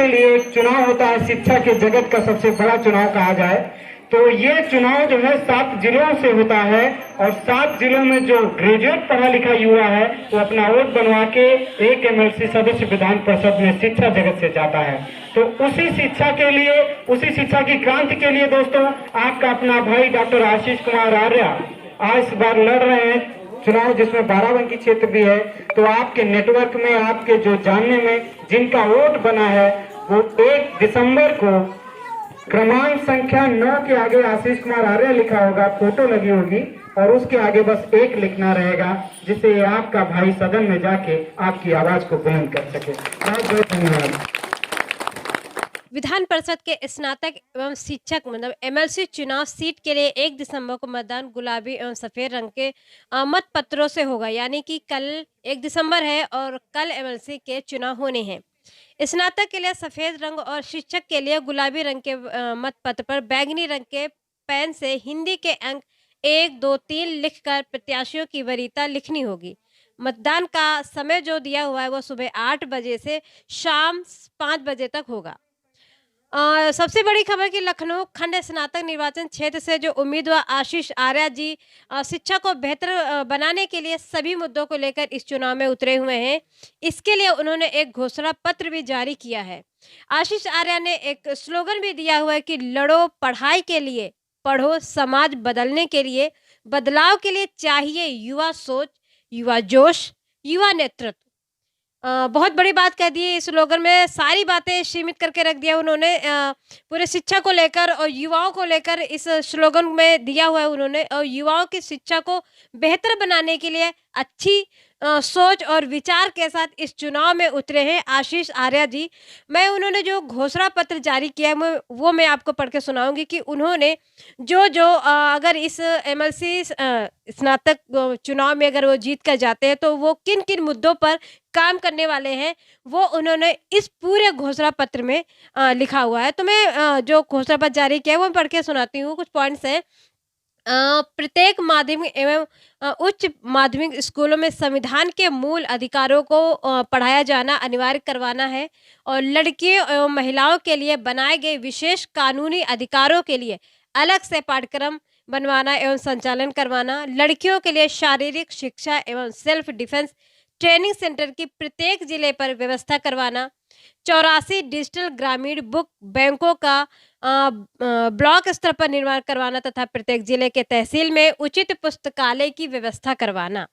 के लिए एक चुनाव होता है, शिक्षा के जगत का सबसे बड़ा चुनाव कहा जाए, तो ये चुनाव जो है 7 जिलों से होता है और 7 जिलों में जो ग्रेजुएट पढ़ा लिखा युवा है वो अपना वोट बनवा के एक एमएलसी सदस्य विधान परिषद में शिक्षा जगत से जाता है। तो उसी शिक्षा के लिए, उसी शिक्षा की क्रांति के लिए दोस्तों, आपका अपना भाई डॉक्टर आशीष कुमार आर्य आज इस बार लड़ रहे हैं चुनाव, जिसमें बाराबंकी क्षेत्र भी है। तो आपके नेटवर्क में, आपके जो जानने में जिनका वोट बना है, वो 1 दिसंबर को क्रमांक संख्या 9 के आगे आशीष कुमार आर्य लिखा होगा, फोटो लगी होगी और उसके आगे बस 1 लिखना रहेगा, जिससे आपका भाई सदन में जाके आपकी आवाज को बुलंद कर सके। बहुत बहुत धन्यवाद। विधान परिषद के स्नातक एवं शिक्षक मतलब एमएलसी चुनाव सीट के लिए 1 दिसंबर को मतदान गुलाबी एवं सफेद रंग के मत पत्रों से होगा। यानी कि कल 1 दिसंबर है और कल एमएलसी के चुनाव होने हैं। स्नातक के लिए सफेद रंग और शिक्षक के लिए गुलाबी रंग के मत पत्र पर बैंगनी रंग के पेन से हिंदी के अंक 1, 2, 3 लिखकर प्रत्याशियों की वरीयता लिखनी होगी। मतदान का समय जो दिया हुआ है वो सुबह 8 बजे से शाम 5 बजे तक होगा। सबसे बड़ी खबर कि लखनऊ खंड स्नातक निर्वाचन क्षेत्र से जो उम्मीदवार आशीष आर्य जी शिक्षा को बेहतर बनाने के लिए सभी मुद्दों को लेकर इस चुनाव में उतरे हुए हैं। इसके लिए उन्होंने एक घोषणा पत्र भी जारी किया है। आशीष आर्य ने एक स्लोगन भी दिया हुआ है कि लड़ो पढ़ाई के लिए, पढ़ो समाज बदलने के लिए, बदलाव के लिए चाहिए युवा सोच, युवा जोश, युवा नेतृत्व। बहुत बड़ी बात कह दी है इस स्लोगन में, सारी बातें सीमित करके रख दिया उन्होंने पूरे शिक्षा को लेकर और युवाओं को लेकर इस स्लोगन में दिया हुआ है उन्होंने। और युवाओं की शिक्षा को बेहतर बनाने के लिए अच्छी सोच और विचार के साथ इस चुनाव में उतरे हैं आशीष आर्य जी। मैं उन्होंने जो घोषणा पत्र जारी किया है वो मैं आपको पढ़ के सुनाऊंगी कि उन्होंने जो अगर इस एमएलसी स्नातक चुनाव में अगर वो जीत कर जाते हैं तो वो किन किन मुद्दों पर काम करने वाले हैं, वो उन्होंने इस पूरे घोषणा पत्र में लिखा हुआ है। तो मैं जो घोषणा पत्र जारी किया है वो पढ़ के सुनाती हूँ। कुछ पॉइंट्स हैं। प्रत्येक माध्यमिक एवं उच्च माध्यमिक स्कूलों में संविधान के मूल अधिकारों को पढ़ाया जाना अनिवार्य करवाना है और लड़कियों एवं महिलाओं के लिए बनाए गए विशेष कानूनी अधिकारों के लिए अलग से पाठ्यक्रम बनवाना एवं संचालन करवाना, लड़कियों के लिए शारीरिक शिक्षा एवं सेल्फ डिफेंस ट्रेनिंग सेंटर की प्रत्येक जिले पर व्यवस्था करवाना, 84 डिजिटल ग्रामीण बुक बैंकों का ब्लॉक स्तर पर निर्माण करवाना तथा प्रत्येक जिले के तहसील में उचित पुस्तकालय की व्यवस्था करवाना,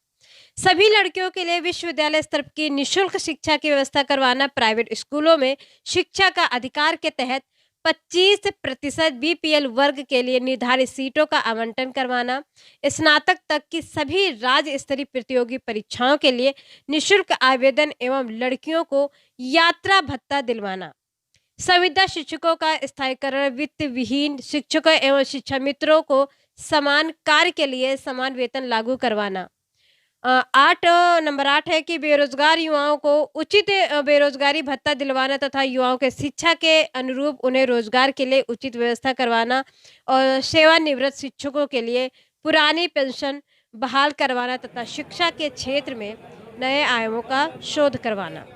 सभी लड़कियों के लिए विश्वविद्यालय स्तर की निःशुल्क शिक्षा की व्यवस्था करवाना, प्राइवेट स्कूलों में शिक्षा का अधिकार के तहत 25% बीपीएल वर्ग के लिए निर्धारित सीटों का आवंटन करवाना, स्नातक तक की सभी राज्य स्तरीय प्रतियोगी परीक्षाओं के लिए निःशुल्क आवेदन एवं लड़कियों को यात्रा भत्ता दिलवाना, संविदा शिक्षकों का स्थायीकरण, वित्त विहीन शिक्षकों एवं शिक्षा मित्रों को समान कार्य के लिए समान वेतन लागू करवाना। नंबर 8 है कि बेरोजगार युवाओं को उचित बेरोजगारी भत्ता दिलवाना तथा युवाओं के शिक्षा के अनुरूप उन्हें रोजगार के लिए उचित व्यवस्था करवाना और सेवानिवृत्त शिक्षकों के लिए पुरानी पेंशन बहाल करवाना तथा शिक्षा के क्षेत्र में नए आयामों का शोध करवाना।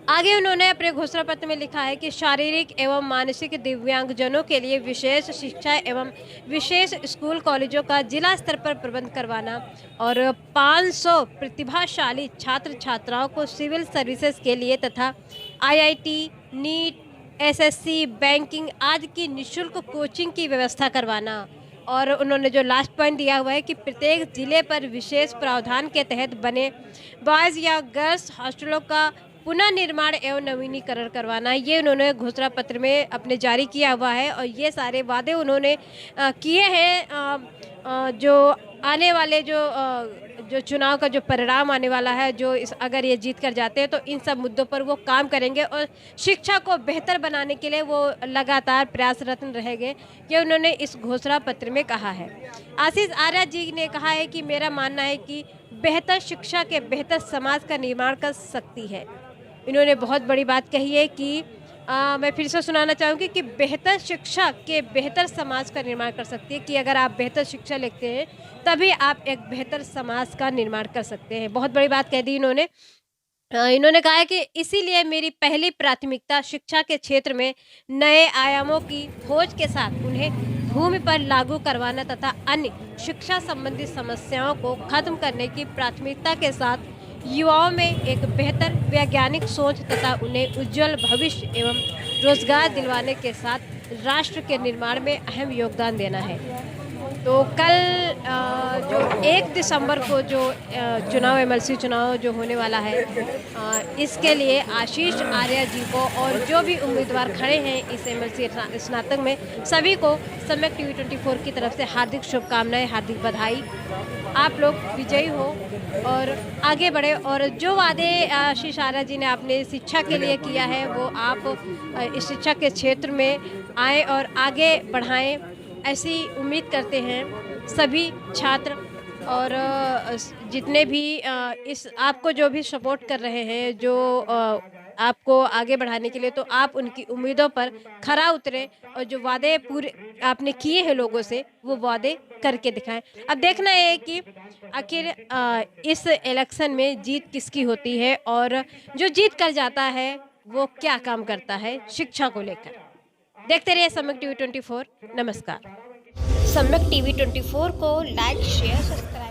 आगे उन्होंने अपने घोषणा पत्र में लिखा है कि शारीरिक एवं मानसिक दिव्यांगजनों के लिए विशेष शिक्षा एवं विशेष स्कूल कॉलेजों का जिला स्तर पर प्रबंध करवाना और 500 प्रतिभाशाली छात्र छात्राओं को सिविल सर्विसेज के लिए तथा आईआईटी, नीट, एसएससी, बैंकिंग आदि की निःशुल्क कोचिंग की व्यवस्था करवाना। और उन्होंने जो लास्ट पॉइंट दिया हुआ है कि प्रत्येक जिले पर विशेष प्रावधान के तहत बने बॉयज़ या गर्ल्स हॉस्टलों का पुनः निर्माण एवं नवीनीकरण करवाना, ये उन्होंने घोषणा पत्र में अपने जारी किया हुआ है। और ये सारे वादे उन्होंने किए हैं जो आने वाले जो चुनाव का जो परिणाम आने वाला है, जो अगर ये जीत कर जाते हैं तो इन सब मुद्दों पर वो काम करेंगे और शिक्षा को बेहतर बनाने के लिए वो लगातार प्रयासरत रहेंगे, ये उन्होंने इस घोषणा पत्र में कहा है। आशीष आर्य जी ने कहा है कि मेरा मानना है कि बेहतर शिक्षा के बेहतर समाज का निर्माण कर सकती है। इन्होंने बहुत बड़ी बात कही है कि मैं फिर से सुनाना चाहूँगी कि बेहतर शिक्षा के बेहतर समाज का निर्माण कर सकती है, कि अगर आप बेहतर शिक्षा लेते हैं तभी आप एक बेहतर समाज का निर्माण कर सकते हैं। बहुत बड़ी बात कह दी इन्होंने। इन्होंने कहा है कि इसीलिए मेरी पहली प्राथमिकता शिक्षा के क्षेत्र में नए आयामों की खोज के साथ उन्हें भूमि पर लागू करवाना तथा अन्य शिक्षा संबंधी समस्याओं को खत्म करने की प्राथमिकता के साथ युवाओं में एक बेहतर वैज्ञानिक सोच तथा उन्हें उज्जवल भविष्य एवं रोजगार दिलवाने के साथ राष्ट्र के निर्माण में अहम योगदान देना है। तो कल जो 1 दिसंबर को जो चुनाव एमएलसी चुनाव जो होने वाला है, इसके लिए आशीष आर्या जी को और जो भी उम्मीदवार खड़े हैं इस एमएलसी स्नातक में, सभी को सम्यक टीवी 24 की तरफ से हार्दिक शुभकामनाएं, हार्दिक बधाई। आप लोग विजयी हो और आगे बढ़े और जो वादे आशीष आर्या जी ने अपने शिक्षा के लिए किया है वो आप इस शिक्षा के क्षेत्र में आए और आगे बढ़ाएं, ऐसी उम्मीद करते हैं सभी छात्र और जितने भी इस आपको जो भी सपोर्ट कर रहे हैं, जो आपको आगे बढ़ाने के लिए, तो आप उनकी उम्मीदों पर खरा उतरे और जो वादे पूरे आपने किए हैं लोगों से वो वादे करके दिखाएं। अब देखना है कि आखिर इस इलेक्शन में जीत किसकी होती है और जो जीत कर जाता है वो क्या काम करता है शिक्षा को लेकर। देखते रहिए सम्यक टीवी 24। नमस्कार। सम्यक टीवी 24 को लाइक शेयर सब्सक्राइब